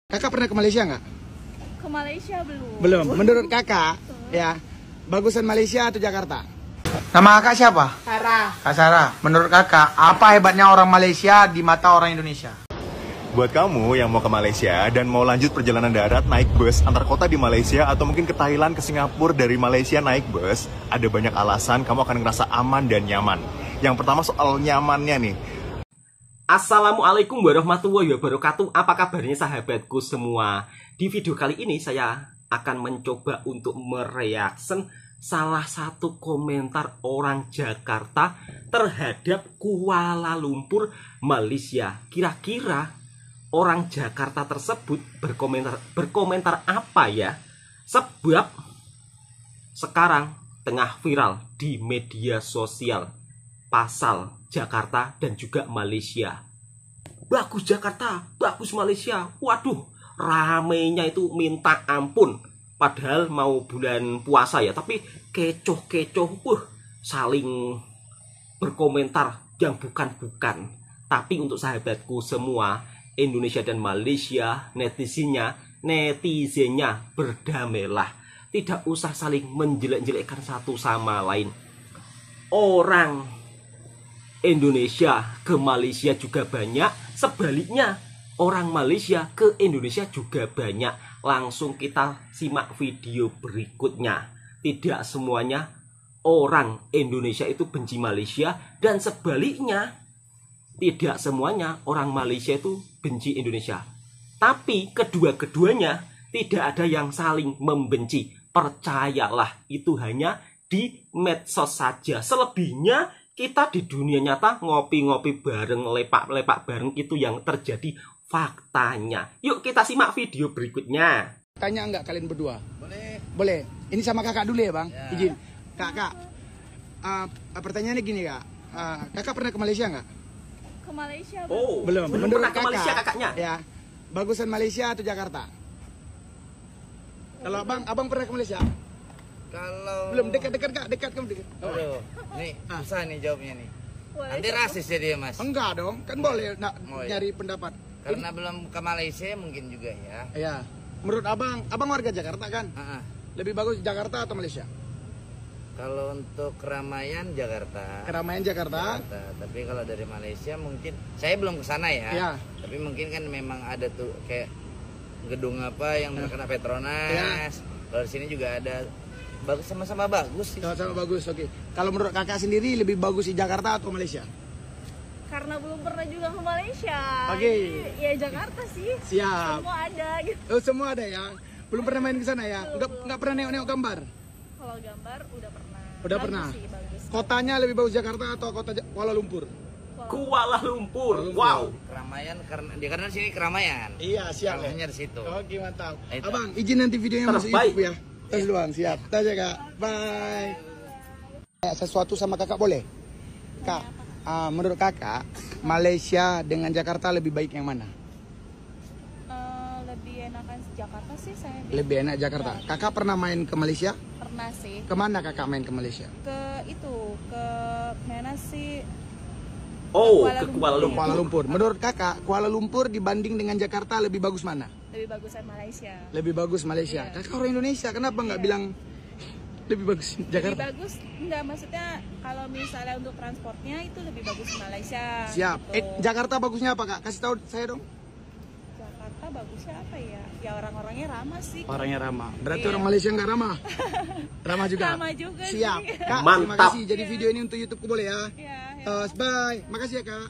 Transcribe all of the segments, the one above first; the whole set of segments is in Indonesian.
Kakak pernah ke Malaysia nggak? Ke Malaysia belum. Belum. Menurut kakak, ya, bagusan Malaysia atau Jakarta? Nama kakak siapa? Sarah. Kak Sarah. Menurut kakak, apa hebatnya orang Malaysia di mata orang Indonesia? Buat kamu yang mau ke Malaysia dan mau lanjut perjalanan darat naik bus antar kota di Malaysia atau mungkin ke Thailand, ke Singapura dari Malaysia naik bus, ada banyak alasan kamu akan ngerasa aman dan nyaman. Yang pertama soal nyamannya nih. Assalamualaikum warahmatullahi wabarakatuh. Apa kabarnya sahabatku semua? Di video kali ini saya akan mencoba untuk mereaction salah satu komentar orang Jakarta terhadap Kuala Lumpur, Malaysia. Kira-kira orang Jakarta tersebut berkomentar apa ya? Sebab sekarang tengah viral di media sosial pasal Jakarta dan juga Malaysia. Bagus Jakarta, bagus Malaysia. Waduh, ramenya itu minta ampun. Padahal mau bulan puasa ya, tapi kecoh-kecoh, saling berkomentar yang bukan-bukan. Tapi untuk sahabatku semua, Indonesia dan Malaysia, netizennya berdamailah. Tidak usah saling menjelek-jelekkan satu sama lain. Orang Indonesia ke Malaysia juga banyak, sebaliknya orang Malaysia ke Indonesia juga banyak. Langsung kita simak video berikutnya. Tidak semuanya orang Indonesia itu benci Malaysia, dan sebaliknya tidak semuanya orang Malaysia itu benci Indonesia. Tapi kedua-keduanya tidak ada yang saling membenci. Percayalah, itu hanya di medsos saja. Selebihnya kita di dunia nyata ngopi-ngopi bareng, lepak-lepak bareng, itu yang terjadi faktanya. Yuk kita simak video berikutnya. Tanya nggak kalian berdua? Boleh. Boleh. Ini sama kakak dulu ya, Bang? Ya. Izin. Kakak, pertanyaannya gini, Kak. Kakak pernah ke Malaysia nggak? Ke Malaysia Oh, Belum. belum Menurut pernah ke Malaysia kakaknya. Ya, bagusan Malaysia atau Jakarta? Kalau abang pernah ke Malaysia? Kalau Belum, dekat-dekat Kak, dekat kamu dekat. Aduh, nih susah nih jawabnya nih. Boleh, Nanti rasis ya dia, Mas. Enggak dong, kan boleh Oh, iya. nyari pendapat. Karena belum ke Malaysia mungkin juga ya. Ya, menurut abang warga Jakarta kan? Ah, ah. Lebih bagus Jakarta atau Malaysia? Kalau untuk keramaian Jakarta. Keramaian Jakarta. Tapi kalau dari Malaysia mungkin saya belum ke sana ya. Ya. Tapi mungkin kan memang ada tuh kayak gedung apa yang terkena Petronas. Kalau di sini juga ada. Bagus, sama-sama bagus sih. Sama-sama bagus, oke. Kalau menurut kakak sendiri lebih bagus di Jakarta atau Malaysia? karena belum pernah juga ke Malaysia. Oke. Jadi, ya Jakarta sih. Siap. Semua ada gitu. Oh, semua ada ya? Belum pernah main ke sana ya? Nggak pernah nengok-nengok gambar? Kalau gambar udah pernah. Udah Bagus pernah? sih, bagus. Kotanya lebih bagus Jakarta atau kota Kuala Lumpur? Kuala Lumpur. Wow. Keramaian karena di sini keramaian. Iya, siap. Keramaiannya di situ. Oke, mantap. Itu. Abang, izin nanti videonya masuk Terbaik. YouTube ya? Tes duluan, siap. Tes ya, Kak. Bye. Sesuatu sama kakak boleh? Kak, menurut kakak, Malaysia dengan Jakarta lebih baik yang mana? Lebih enakan Jakarta sih saya. Lebih enak Jakarta. Kakak pernah main ke Malaysia? Pernah sih. Kemana kakak main ke Malaysia? Ke mana sih? Oh, Kuala ke Kuala Lumpur. Lumpur. Kuala Lumpur. Menurut kakak, Kuala Lumpur dibanding dengan Jakarta lebih bagus mana? Lebih bagusan Malaysia. Lebih bagus Malaysia. Iya. Kakak orang Indonesia, kenapa nggak Iya. bilang lebih bagus Lebih Jakarta? bagus enggak, maksudnya kalau misalnya untuk transportnya itu lebih bagus Malaysia. Siap. Gitu. Jakarta bagusnya apa, Kak? Kasih tahu saya dong. Jakarta bagusnya apa ya? Ya orang-orangnya ramah sih. Orangnya ramah. Berarti Iya. orang Malaysia nggak ramah? Ramah juga. Ramah juga Siap. sih. Kak, terima Mantap. kasih. Jadi video ini untuk YouTube boleh ya? Iya. Bye. Makasih ya, Kak.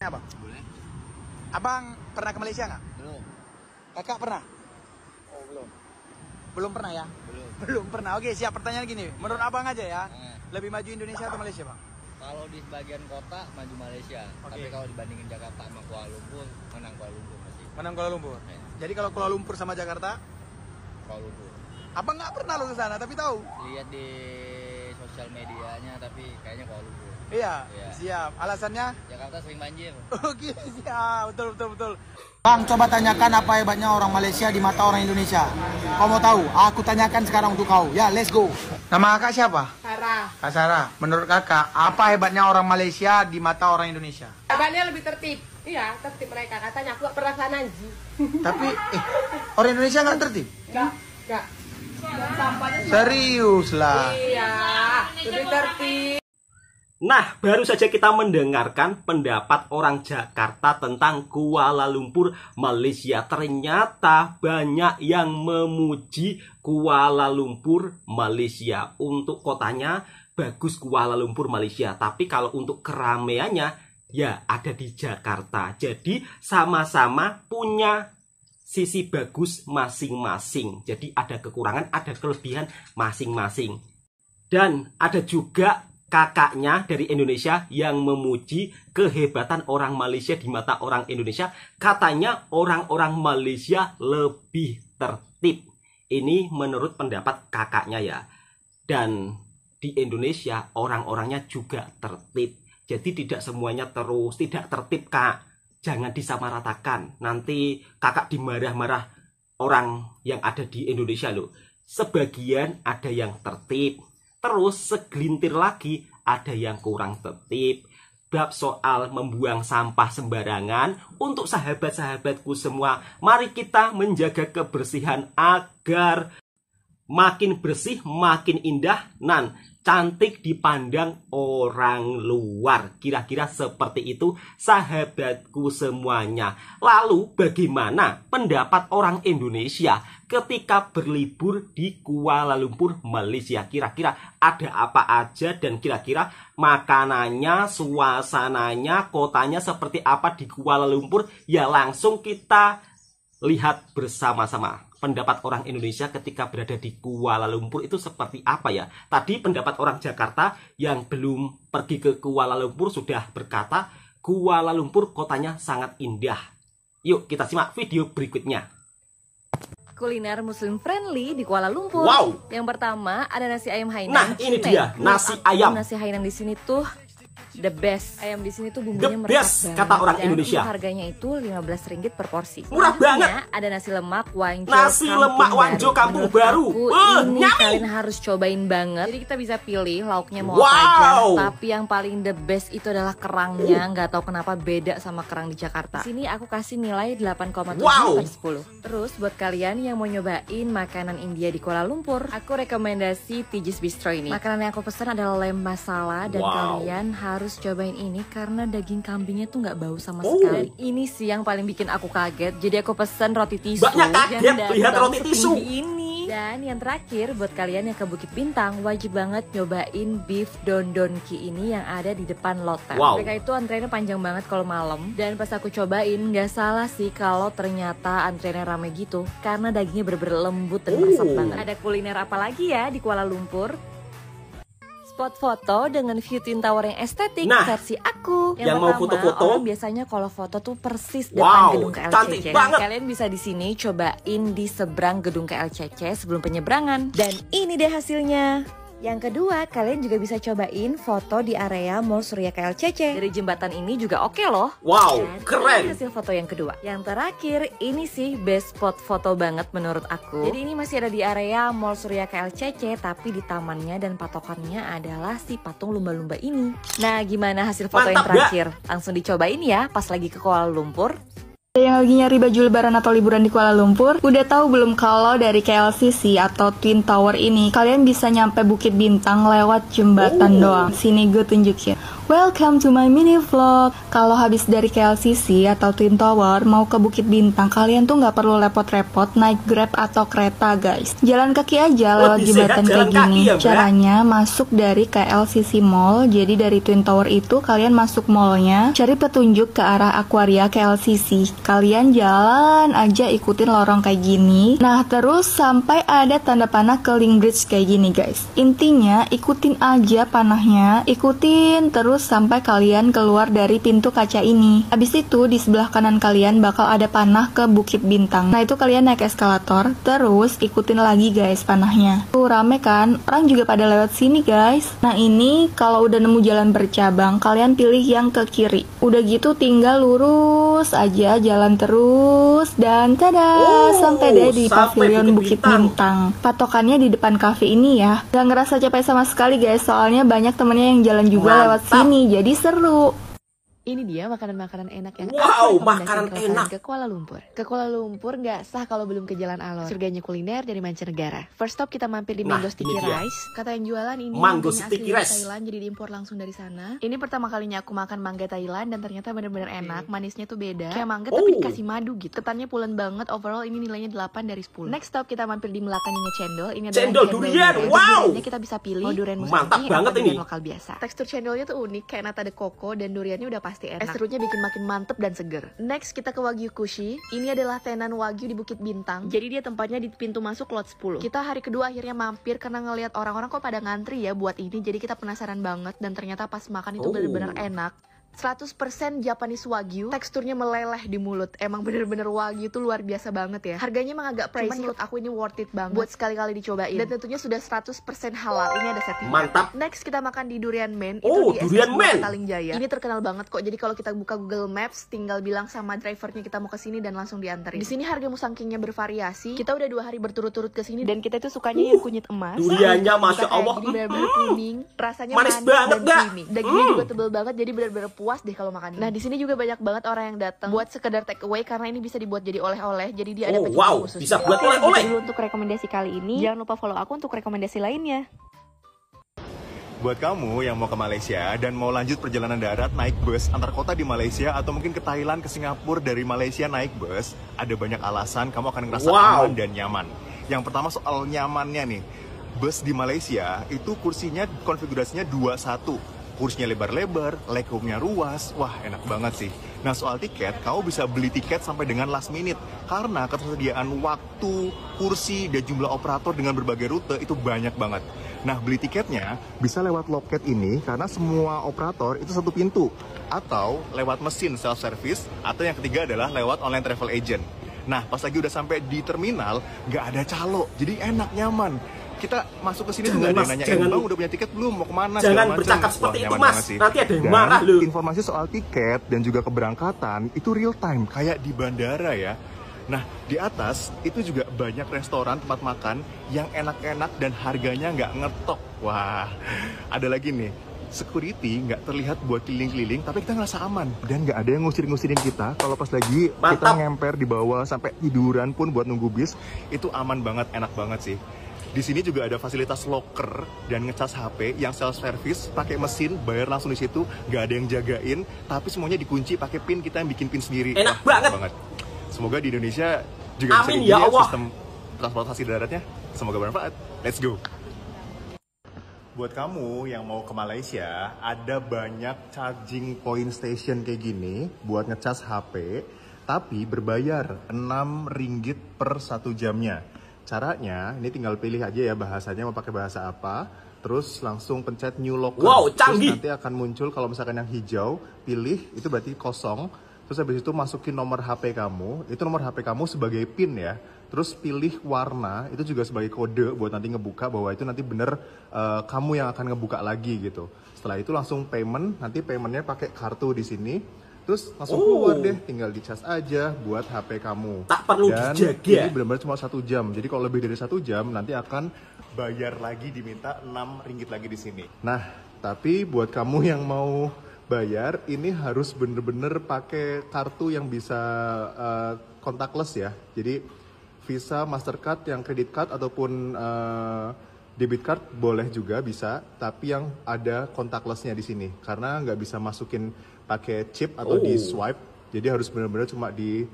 Apa? Boleh. Abang pernah ke Malaysia nggak? Belum. Kakak pernah? Oh, belum. Belum pernah ya? Belum. Belum pernah. Oke, siap. Pertanyaan gini. Menurut abang aja ya, lebih maju Indonesia atau Malaysia, Bang? Kalau di sebagian kota maju Malaysia, Oke. tapi kalau dibandingin Jakarta sama Kuala Lumpur, menang Kuala Lumpur masih. Menang Kuala Lumpur. Ya, Jadi kalau Kuala Lumpur sama Jakarta, Kuala Lumpur. abang nggak pernah lo ke sana, tapi tahu. Lihat di sosial medianya, tapi kayaknya Kuala Lumpur. Iya, Iya. siap. Alasannya? Jakarta sering banjir. Oke, siap. Betul. Bang, coba tanyakan apa hebatnya orang Malaysia di mata orang Indonesia. Kau mau tahu? Aku tanyakan sekarang untuk kau. Ya, let's go. Nama kakak siapa? Sarah. Kak Sarah. Menurut kakak, apa hebatnya orang Malaysia di mata orang Indonesia? Hebatnya lebih tertib. Iya, tertib mereka. Katanya aku gak pernah sana Ji. Tapi orang Indonesia nggak tertib? Enggak. Serius lah. Iya, lebih tertib. Nah, baru saja kita mendengarkan pendapat orang Jakarta tentang Kuala Lumpur, Malaysia. Ternyata banyak yang memuji Kuala Lumpur, Malaysia. Untuk kotanya bagus Kuala Lumpur, Malaysia. Tapi kalau untuk keramaiannya, ya ada di Jakarta. Jadi sama-sama punya sisi bagus masing-masing. Jadi ada kekurangan, ada kelebihan masing-masing. Dan ada juga kakaknya dari Indonesia yang memuji kehebatan orang Malaysia di mata orang Indonesia. Katanya orang-orang Malaysia lebih tertib. Ini menurut pendapat kakaknya ya. Dan di Indonesia orang-orangnya juga tertib. Jadi tidak semuanya terus tidak tertib, Kak. Jangan disamaratakan. Nanti kakak dimarah-marah orang yang ada di Indonesia loh. Sebagian ada yang tertib. Terus segelintir lagi ada yang kurang tertib. Bab soal membuang sampah sembarangan, untuk sahabat-sahabatku semua, mari kita menjaga kebersihan agar makin bersih, makin indah, cantik dipandang orang luar. Kira-kira seperti itu sahabatku semuanya. Lalu bagaimana pendapat orang Indonesia ketika berlibur di Kuala Lumpur, Malaysia? Kira-kira ada apa aja dan kira-kira makanannya, suasananya, kotanya seperti apa di Kuala Lumpur? Ya langsung kita lihat bersama-sama. Pendapat orang Indonesia ketika berada di Kuala Lumpur itu seperti apa ya? Tadi pendapat orang Jakarta yang belum pergi ke Kuala Lumpur sudah berkata Kuala Lumpur kotanya sangat indah. Yuk kita simak video berikutnya. Kuliner muslim friendly di Kuala Lumpur. Wow. Yang pertama ada nasi ayam Hainan. Nah, ini dia nasi ayam. Nasi Hainan di sini tuh the best. Ayam di sini tuh bumbunya the best, kata orang Indonesia. Harganya itu Rp15 per porsi. Murah banget. Ada nasi lemak wanjo. Nasi lemak wanjo Kampung Baru. Ini kalian harus cobain banget. Jadi kita bisa pilih lauknya mau apa aja. Tapi yang paling the best itu adalah kerangnya. Nggak tahu kenapa beda sama kerang di Jakarta. Di sini aku kasih nilai 8,7 per 10. Terus buat kalian yang mau nyobain makanan India di Kuala Lumpur, aku rekomendasi Tiji's Bistro ini. Makanan yang aku pesan adalah lem masala dan kalian harus cobain ini karena daging kambingnya tuh nggak bau sama sekali. Ini sih yang paling bikin aku kaget. Jadi aku pesen roti tisu. Banyak kaget lihat roti tisu ini. Dan yang terakhir buat kalian yang ke Bukit Bintang, wajib banget nyobain beef Don Don Ki ini yang ada di depan Lotte. Mereka itu antreannya panjang banget kalau malam. Dan pas aku cobain nggak salah sih kalau ternyata antreannya rame gitu karena dagingnya bener-bener lembut dan meresap banget. Ada kuliner apa lagi ya di Kuala Lumpur? Spot foto dengan view Twin Tower yang estetik versi aku. Yang mau foto-foto, orang biasanya kalau foto tuh persis depan gedung KLCC. Kalian bisa di sini cobain di seberang gedung KLCC sebelum penyeberangan. Dan ini deh hasilnya. Yang kedua, kalian juga bisa cobain foto di area Mall Surya KLCC. Dari jembatan ini juga oke loh. Wow, dan keren. Ini hasil foto yang kedua. Yang terakhir, ini sih best spot foto banget menurut aku. Jadi ini masih ada di area Mall Surya KLCC, tapi di tamannya dan patokannya adalah si patung lumba-lumba ini. Nah, gimana hasil foto yang terakhir? Langsung dicobain ya pas lagi ke Kuala Lumpur. Yang lagi nyari baju lebaran atau liburan di Kuala Lumpur, udah tahu belum kalau dari KLCC atau Twin Tower ini kalian bisa nyampe Bukit Bintang lewat jembatan doang. Sini gue tunjukin. Welcome to my mini vlog. Kalau habis dari KLCC atau Twin Tower mau ke Bukit Bintang, kalian tuh nggak perlu repot-repot naik Grab atau kereta guys. Jalan kaki aja lewat jembatan kayak gini. Caranya masuk dari KLCC Mall. Jadi dari Twin Tower itu kalian masuk mallnya, cari petunjuk ke arah Aquaria KLCC. Kalian jalan aja ikutin lorong kayak gini. Nah terus sampai ada tanda panah ke Link Bridge kayak gini guys. Intinya ikutin aja panahnya, ikutin terus sampai kalian keluar dari pintu kaca ini. Habis itu di sebelah kanan kalian bakal ada panah ke Bukit Bintang. Nah itu kalian naik eskalator, terus ikutin lagi guys panahnya. Tuh rame kan, orang juga pada lewat sini guys. Nah ini kalau udah nemu jalan bercabang, kalian pilih yang ke kiri. Udah gitu tinggal lurus aja, jalan terus dan tada, sampai deh di pavilion Bukit Bintang. Patokannya di depan cafe ini ya. Gak ngerasa capek sama sekali guys, soalnya banyak temennya yang jalan juga lewat sini, jadi seru. Ini dia makanan-makanan enak yang Wow, aku makanan rekomendasiin enak. ke Kuala Lumpur. Ke Kuala Lumpur nggak sah kalau belum ke Jalan Alor, surganya kuliner dari mancanegara. First stop kita mampir di Nah, Mango Sticky ini dia. Rice. Kata yang jualan ini Mango mangganya Sticky asli dari Rice. Thailand, jadi diimpor langsung dari sana. Ini pertama kalinya aku makan mangga Thailand dan ternyata bener-bener enak. Manisnya tuh beda, kayak mangga tapi dikasih madu gitu. Ketannya pulen banget. Overall ini nilainya 8 dari 10. Next stop kita mampir di Melakaninya Cendol. Ini adalah Cendol durian, wow. Duriannya kita bisa pilih mau durian Mantap musangking banget atau durian ini. lokal biasa. Tekstur cendolnya tuh unik, kayak nata de coco dan duriannya udah pasti enak. Es serutnya bikin makin mantep dan seger. Next kita ke Wagyu Kushi. Ini adalah tenan Wagyu di Bukit Bintang. Jadi dia tempatnya di pintu masuk lot 10. Kita hari kedua akhirnya mampir karena ngelihat orang-orang kok pada ngantri ya buat ini. Jadi kita penasaran banget dan ternyata pas makan itu bener-bener enak. 100% Japanese Wagyu, teksturnya meleleh di mulut. Emang bener-bener Wagyu tuh luar biasa banget ya. Harganya emang agak pricey, menurut aku ini worth it banget buat sekali-kali dicobain. Dan tentunya sudah 100% halal. Ini ada sertifikat. Mantap. Next kita makan di Durian Man. Oh, Itu di Durian SS Man. Petaling Jaya. Ini terkenal banget kok. Jadi kalau kita buka Google Maps, tinggal bilang sama drivernya kita mau ke sini dan langsung dianterin. Di sini harga musangkingnya bervariasi. Kita udah 2 hari berturut-turut ke sini dan kita tuh sukanya yang kunyit emas. Duriannya Masya Bukan Allah. Jadi benar-benar kuning, rasanya Manis banget, dan Gak? creamy. Dagingnya juga tebel banget, jadi benar-benar puas deh kalau makan. Nah, di sini juga banyak banget orang yang datang buat sekedar take away karena ini bisa dibuat jadi oleh-oleh. Jadi dia ada Oh, packaging wow, khusus. bisa buat Oke, oleh-oleh. gitu dulu untuk rekomendasi kali ini. Jangan lupa follow aku untuk rekomendasi lainnya. Buat kamu yang mau ke Malaysia dan mau lanjut perjalanan darat naik bus antar kota di Malaysia atau mungkin ke Thailand, ke Singapura dari Malaysia naik bus, ada banyak alasan kamu akan ngerasa aman dan nyaman. Yang pertama soal nyamannya nih. Bus di Malaysia itu kursinya konfigurasinya 2-1. Kursinya lebar-lebar, legroomnya luas, wah enak banget sih. Nah soal tiket, kamu bisa beli tiket sampai dengan last minute. Karena ketersediaan waktu, kursi, dan jumlah operator dengan berbagai rute itu banyak banget. Nah beli tiketnya bisa lewat loket ini karena semua operator itu satu pintu. Atau lewat mesin self-service, atau yang ketiga adalah lewat online travel agent. Nah pas lagi udah sampai di terminal, nggak ada calo, jadi enak, nyaman. Kita masuk ke sini juga ada yang nanya, Bang udah punya tiket belum? Mau kemana? Jangan bercakap seperti itu Mas, nanti ada yang marah loh. Informasi soal tiket dan juga keberangkatan itu real time, kayak di bandara ya. Nah, di atas itu juga banyak restoran, tempat makan yang enak-enak dan harganya nggak ngetok. Wah, ada lagi nih, security nggak terlihat buat keliling-keliling, tapi kita ngerasa aman. Dan nggak ada yang ngusir-ngusirin kita. Kalau pas lagi kita ngemper di bawah sampai tiduran pun buat nunggu bis, itu aman banget, enak banget sih. Di sini juga ada fasilitas locker dan ngecas HP yang self service, pakai mesin, bayar langsung di situ, nggak ada yang jagain, tapi semuanya dikunci pakai pin, kita yang bikin pin sendiri. Enak banget. Semoga di Indonesia juga Amin, bisa ya Allah. sistem transportasi daratnya. Semoga bermanfaat. Let's go. Buat kamu yang mau ke Malaysia, ada banyak charging point station kayak gini buat ngecas HP, tapi berbayar RM6 per 1 jamnya. Caranya, ini tinggal pilih aja ya bahasanya, mau pakai bahasa apa. Terus langsung pencet new locker. Wow, canggih. Terus nanti akan muncul kalau misalkan yang hijau, pilih, itu berarti kosong. Terus habis itu masukin nomor HP kamu, itu nomor HP kamu sebagai PIN ya. Terus pilih warna, itu juga sebagai kode buat nanti ngebuka bahwa itu nanti bener kamu yang akan ngebuka lagi gitu. Setelah itu langsung payment, nanti paymentnya pakai kartu di sini. Terus langsung keluar deh, tinggal dicas aja buat HP kamu. Tak perlu dan dijaga. ini benar-benar cuma 1 jam. Jadi kalau lebih dari 1 jam nanti akan bayar lagi, diminta RM6 lagi di sini. Nah, tapi buat kamu yang mau bayar, ini harus bener-bener pakai kartu yang bisa contactless ya. Jadi Visa, Mastercard, yang credit card ataupun debit card boleh juga bisa, tapi yang ada contactlessnya di sini karena nggak bisa masukin pakai chip atau di swipe, jadi harus benar-benar cuma di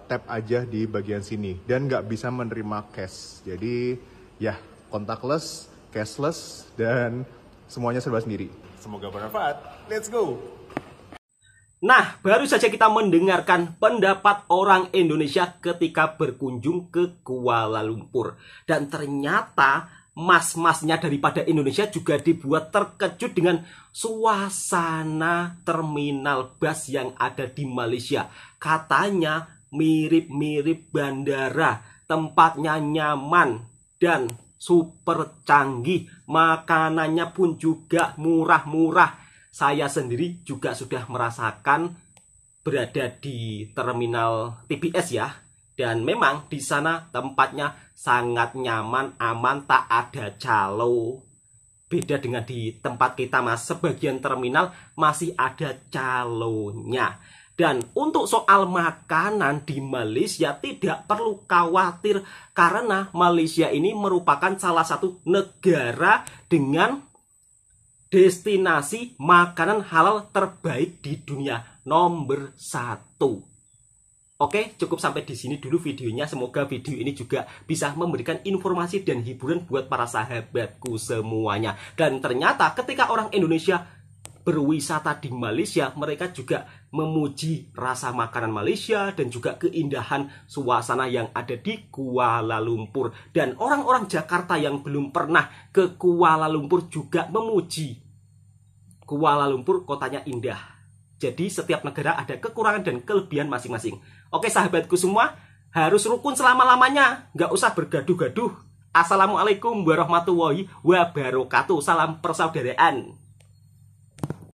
tap aja di bagian sini dan nggak bisa menerima cash. Jadi ya contactless, cashless, dan semuanya serba sendiri. Semoga bermanfaat. Let's go. Nah, baru saja kita mendengarkan pendapat orang Indonesia ketika berkunjung ke Kuala Lumpur. Dan ternyata mas-masnya daripada Indonesia juga dibuat terkejut dengan suasana terminal bus yang ada di Malaysia. Katanya mirip-mirip bandara, tempatnya nyaman dan super canggih, makanannya pun juga murah-murah. Saya sendiri juga sudah merasakan berada di terminal TBS ya. Dan memang di sana tempatnya sangat nyaman, aman, tak ada calo. Beda dengan di tempat kita mas, sebagian terminal masih ada calonnya. Dan untuk soal makanan di Malaysia tidak perlu khawatir karena Malaysia ini merupakan salah satu negara dengan destinasi makanan halal terbaik di dunia nomor 1. Oke, cukup sampai di sini dulu videonya. Semoga video ini juga bisa memberikan informasi dan hiburan buat para sahabatku semuanya. Dan ternyata ketika orang Indonesia berwisata di Malaysia, mereka juga memuji rasa makanan Malaysia dan juga keindahan suasana yang ada di Kuala Lumpur. Dan orang-orang Jakarta yang belum pernah ke Kuala Lumpur juga memuji Kuala Lumpur, kotanya indah. Jadi setiap negara ada kekurangan dan kelebihan masing-masing. Oke sahabatku semua, harus rukun selama-lamanya, nggak usah bergaduh-gaduh. Assalamualaikum warahmatullahi wabarakatuh. Salam persaudaraan.